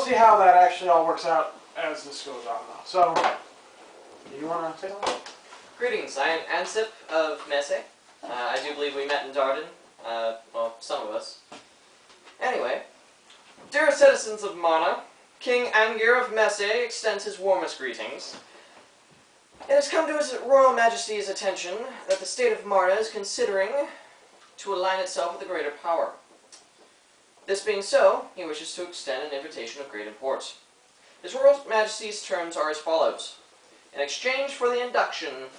see how that actually all works out as this goes on, though. So, you want to say something? Greetings, I am Ansip of Mese. I do believe we met in Darden. Well, some of us. Anyway, dear citizens of Marna, King Angir of Mese extends his warmest greetings. It has come to His Royal Majesty's attention that the state of Marna is considering to align itself with a greater power. This being so, he wishes to extend an invitation of great import. His Royal Majesty's terms are as follows. In exchange for the induction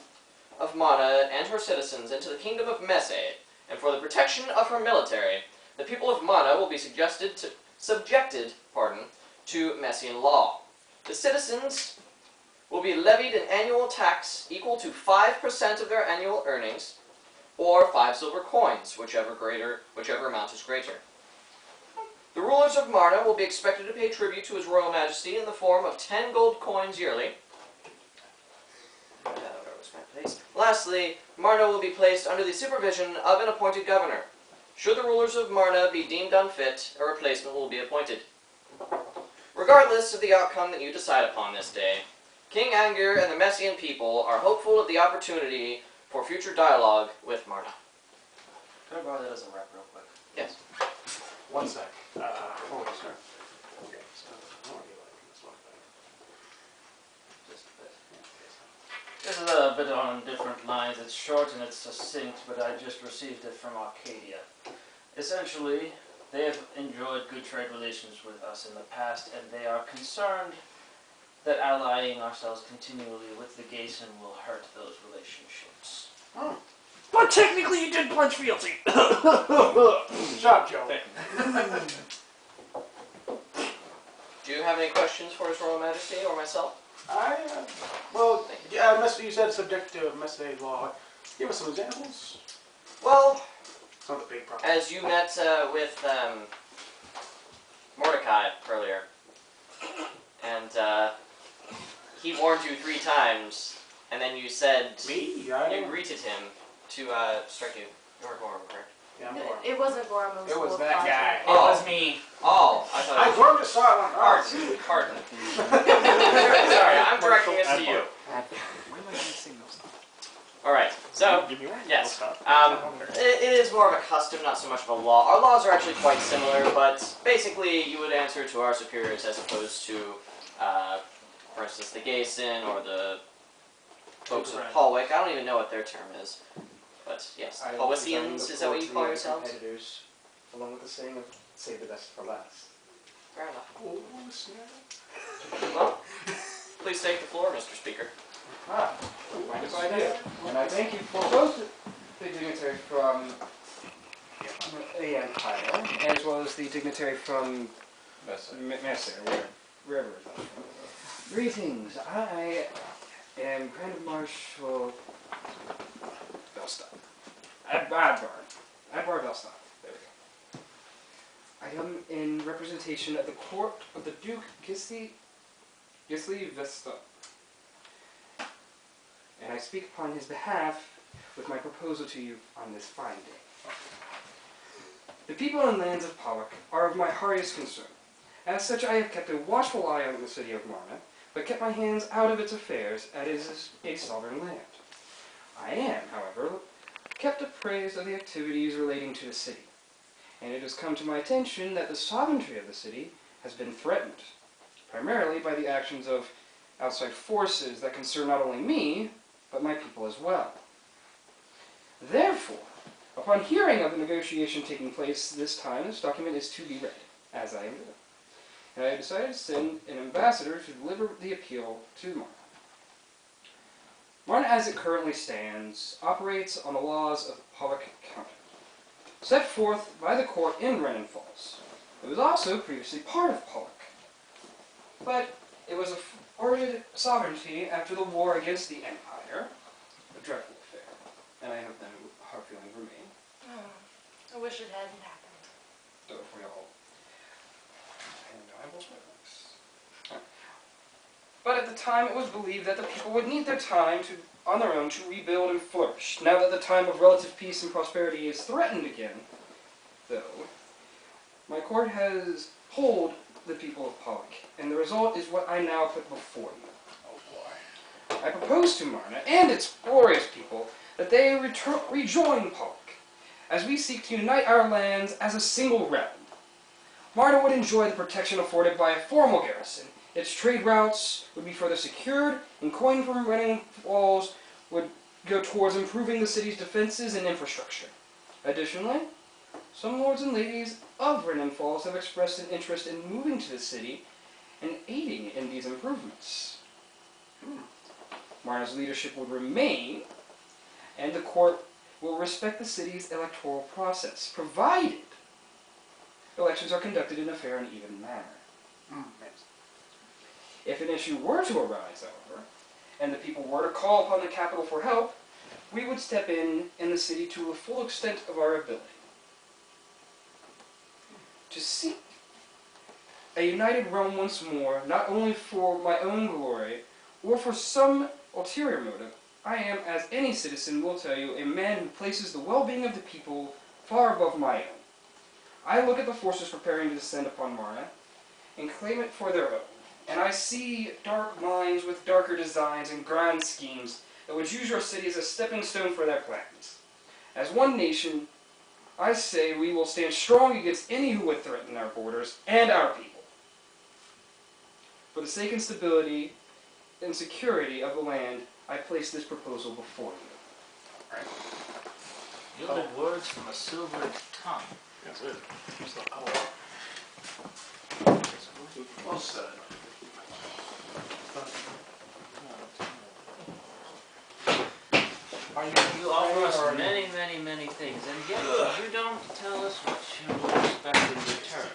of Marna and her citizens into the Kingdom of Mese, and for the protection of her military, the people of Marna will be subjected to Messian law. The citizens will be levied an annual tax equal to 5% of their annual earnings, or 5 silver coins, whichever amount is greater. The rulers of Marna will be expected to pay tribute to His Royal Majesty in the form of 10 gold coins yearly. Lastly, Marna will be placed under the supervision of an appointed governor. Should the rulers of Marna be deemed unfit, a replacement will be appointed. Regardless of the outcome that you decide upon this day, King Angir and the Messian people are hopeful of the opportunity for future dialogue with Marna. Can I borrow that as a rep real quick? Yes. One sec. Before we start. Okay, so I want to be liking this one thing. Just a bit. This is a bit on different lines. It's short and it's succinct, but I just received it from Arcadia. Essentially, they have enjoyed good trade relations with us in the past, and they are concerned that allying ourselves continually with the Gaesin will hurt those relationships. Oh. But technically you did punch fealty. Shut up, Joe. Do you have any questions for His Royal Majesty or myself? Well, you said subject to Mese law. Give us some examples. Well, it's not a big problem. as you met with Mordecai earlier, and he warned you 3 times, and then you said Me? you greeted him to strike you. You were Gorham, correct? Yeah, I'm Gorham. It wasn't Gorham, it was that guy. It was me. Oh, I thought Gorham just saw it on Pardon. Sorry, I'm directing this to you. Why am I missing those? Alright, so, yes. It is more of a custom, not so much of a law. Our laws are actually quite similar, but basically you would answer to our superiors as opposed to, for instance, the Gaesin or the folks of Pawic. I don't even know what their term is. But yes, Pawicians, is that what you call yourselves? Competitors, along with the saying of save the best for last. Fair enough. Oh, snap. Well, please take the floor, Mr. Speaker. Mind if I do? And I thank you for both the dignitary from the Empire, as well as the dignitary from Mese, or wherever it's from. Greetings, I am Grand Marshal Belstad. Adbar Belstad. There we go. I am in representation of the court of the Duke Gisido, and I speak upon his behalf with my proposal to you on this fine day. The people and lands of Pawic are of my heartiest concern. As such, I have kept a watchful eye on the city of Marna, but kept my hands out of its affairs, as it is a sovereign land. I am, however, kept appraised of the activities relating to the city, and it has come to my attention that the sovereignty of the city has been threatened, primarily by the actions of outside forces that concern not only me, but my people as well. Therefore, upon hearing of the negotiation taking place this time, this document is to be read, as I am doing. And I have decided to send an ambassador to deliver the appeal to Marna. Marna, as it currently stands, operates on the laws of Pawic County, set forth by the court in Renan Falls. It was also previously part of Pawic, but it was afforded sovereignty after the war against the Empire, a dreadful affair, and I have no hard feeling for me. I wish it hadn't happened. Don't we all? And I will witness. But at the time, it was believed that the people would need their time on their own to rebuild and flourish. Now that the time of relative peace and prosperity is threatened again, though, my court has told the people of Pawic result is what I now put before you. I propose to Marna and its glorious people that they rejoin Pawic, as we seek to unite our lands as a single realm. Marna would enjoy the protection afforded by a formal garrison. Its trade routes would be further secured, and coin from running walls would go towards improving the city's defenses and infrastructure. Additionally, some lords and ladies of Renan Falls have expressed an interest in moving to the city and aiding in these improvements. Marna's leadership would remain, and the court will respect the city's electoral process, provided elections are conducted in a fair and even manner. If an issue were to arise, however, and the people were to call upon the capital for help, we would step in the city to the full extent of our ability. To seek a united realm once more, not only for my own glory, or for some ulterior motive, I am, as any citizen will tell you, a man who places the well-being of the people far above my own. I look at the forces preparing to descend upon Marna, and claim it for their own, and I see dark minds with darker designs and grand schemes that would use your city as a stepping stone for their plans. As one nation, I say we will stand strong against any who would threaten our borders and our people. For the sake and stability and security of the land, I place this proposal before you. Gilded words from a silvered tongue. That's it. Well said. You offer us many, many, many things, and yet you don't tell us what you expect in return.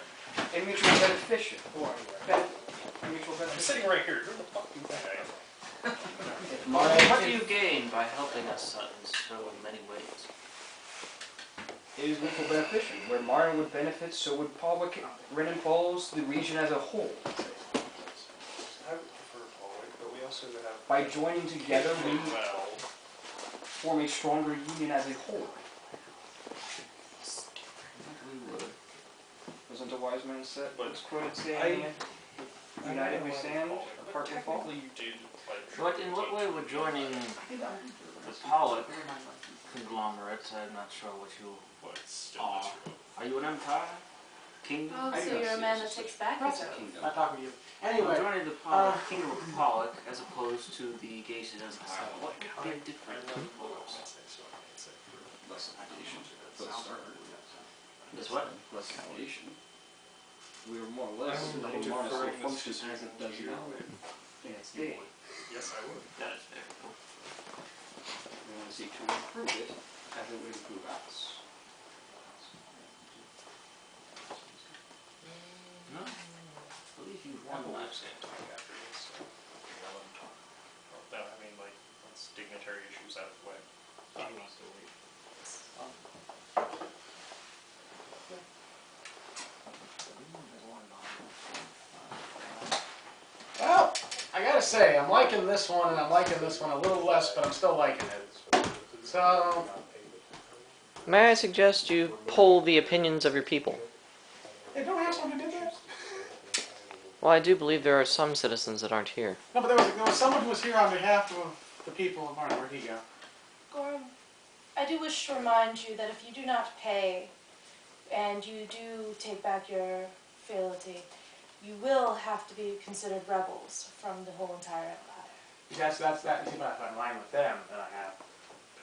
A mutual beneficial. A mutual I'm beneficial. sitting right here. Who the fuck do you think I am? What do you gain by helping us in so many ways? It is mutual beneficial. Where Marna would benefit, so would Pawic, Renan Falls, the region as a whole. I would prefer Pawic, but we also have... By joining together, we well... form a stronger union as a whole. We would. Wasn't a wise man said, But was quoted saying, united we stand, apart we fall? Technically you did But in what way would joining the Pawic conglomerate, I'm not sure what you are. Are you an empire? Kingdom? Oh, so you're a man that takes back his oath. Kingdom. Not talking to you. I'm Anyway, joining the Kingdom of Pawic as opposed to the Gaesin Empire. What big difference? Less foundation. Is what? Less foundation. We were more or less letting Marna still function as it does now in its day. Yes, I would. That is very cool. We want to seek to improve it as it would improve us. No? I believe you've won We'll that. just talk after this. So. I'll let him talk. Well, I mean, like, let's dignitary issues out of the way. He wants to leave. well, I gotta say, I'm liking this one and I'm liking this one a little less, but I'm still liking it. So, May I suggest you poll the opinions of your people? hey, don't we have someone who did that? Well, I do believe there are some citizens that aren't here. No, but there was someone who was here on behalf of the people of Marna. Where'd he go? Gorm, I do wish to remind you that if you do not pay and you do take back your fealty, you will have to be considered rebels from the whole entire empire. That's that. See, if I'm in line with them, then I have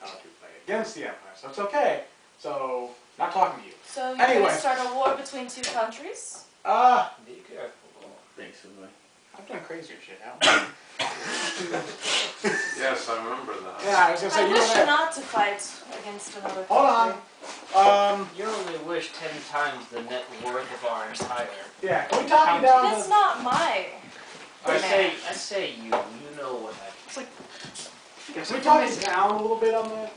power to play against the Empire. So it's okay. So, not talking to you. So you're going Anyway. to start a war between two countries? Be careful. Basically. I've done crazier shit, haven't Yes, I remember that. I? Yeah, I was gonna say, I you wish know that. not to fight against another country. Hold on. You only wish 10 times the net worth of our entire. Yeah, can we talk you down That's to... not my... I say you know what I mean. Can we talk you down a little bit on that?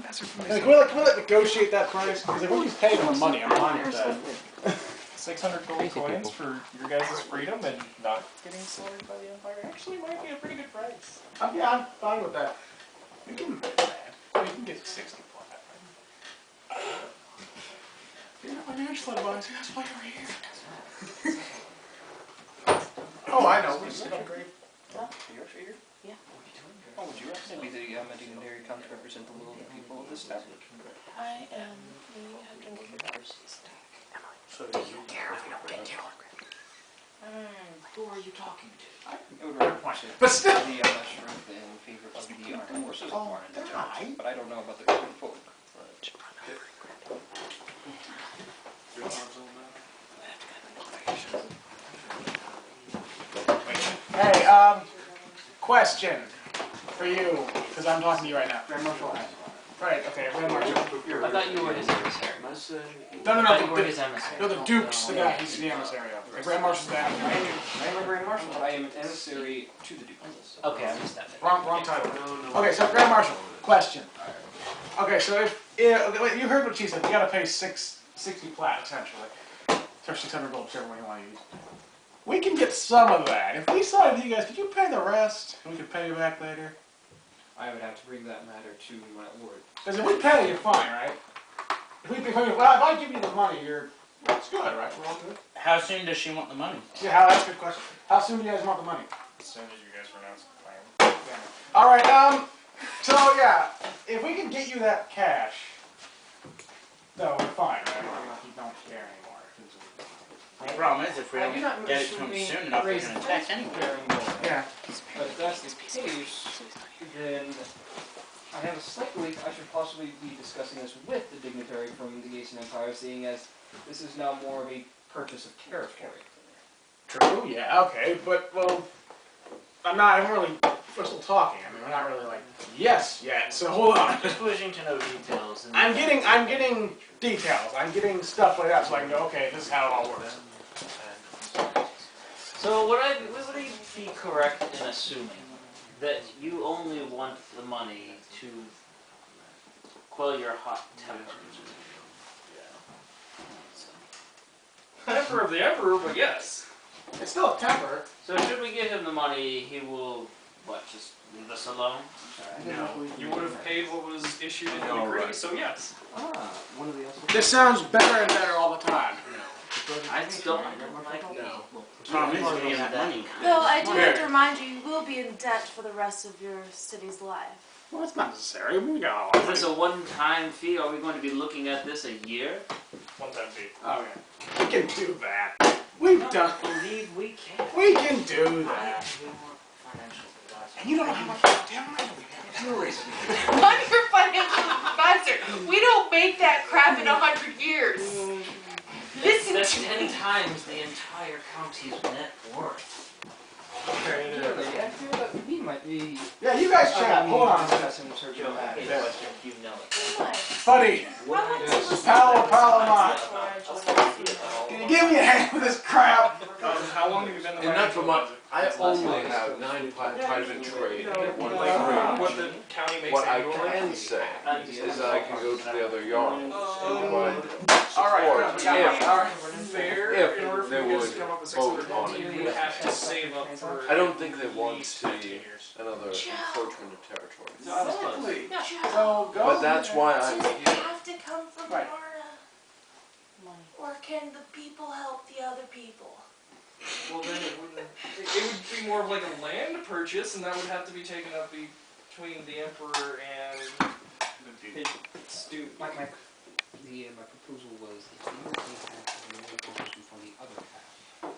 Like, can we negotiate that price? Because if we're just paying the money, I'm fine with that. 600 gold coins for your guys' freedom and not getting slaughtered by the Empire actually might be a pretty good price. Yeah, I'm fine with that. We can make that. We can get 60 flat, right? You're not my financial advisor, that's why you're here. Oh, I know. We should upgrade. You're here? Yeah. Oh, would you maybe the dignitary come to represent the will of the people of this town? I am the head of So Who are you talking to? I would represent But still. the sheriff in favor of the armed forces of Marna and the judge, but I don't know about the common folk. Hey, question for you, because I'm talking to you right now. Grand Marshal. Right, okay, Grand Marshal. I thought you were his emissary. No, I no, thought you no, were the, his emissary. no, the Duke's the guy, he's the emissary of. The Grand Marshal's the I emissary. am a Grand Marshal, but I am an emissary to the Duke. Okay, I missed that bit. Wrong title. Okay, so Grand Marshal, question. Okay, so if you heard what she said, you gotta pay 60 plat, essentially. Or 600 gold, whichever one you want to use. We can get some of that. If we sided with you guys, could you pay the rest? And we could pay you back later? I would have to bring that matter to my lord. Because if we pay, you're fine, right? If I give you the money, it's good, right? We're all good? How soon does she want the money? Yeah, that's a good question. How soon do you guys want the money? as soon as you guys renounce the plan. Alright, so yeah, if we can get you that cash, no, we're fine, right? You don't care anymore. The problem is, if we I don't do not get it to him soon enough, we're raise going the to attack tax anyway. bearing more. Yeah. But if that's the case, then I have a slight belief I should possibly be discussing this with the dignitary from the Gaesin Empire, seeing as this is now more of a purchase of territory. True, yeah, okay, but, well, we're still talking, I mean, we're not really like, yes yet, so hold on. Just wishing to know details. And I'm getting details, I'm getting stuff like that, so I can go, okay, this is how it all works. So would I be correct in assuming that you only want the money to quell your hot tempers? Emperor of the Emperor, but yes. It's still a temper. So should we give him the money, he will, what, just leave us alone? You would have paid what was issued in the decree, so yes. One of the other. This sounds better and better all the time. I still don't like No. The problem is, getting that money. Though I do have to remind you, you will be in debt for the rest of your city's life. Well, it's not necessary, we got all Is this a one-time fee? Are we going to be looking at this a year? One-time fee. Oh, yeah. We can do that. We've done. Believe we can. We can do that. Financial advisor. And you don't know how much damn money we have. You're raising. I'm your financial advisor. We don't make that crap in 100 years. Listen That's to 10 me. times the entire county's net worth. I feel that we might be. Yeah, you guys chat. Hold on. Discussing certain Joe, matters. okay, question, you know it. Buddy, Palamat. Can Can you give me a hand with this crap? How long have you been the And not for much. I That's less only money. have 9 private trade and 1 what labor. the county makes What I annually? can say is that I can go to the other yards and provide Alright, support Fair, if in order for they you guys would to come up with vote 600 on gold, it. you would have to save up for. I don't think they want to see 15 years. another encroachment of territory. Exactly. Yeah. So go. But that's why Does I'm it here. have to come from Right. Marna? Money. Or can the people help the other people? Well, then it would be more of like a land purchase, and that would have to be taken up between the emperor and his student. My proposal was that you would pay half and the other person for the other half.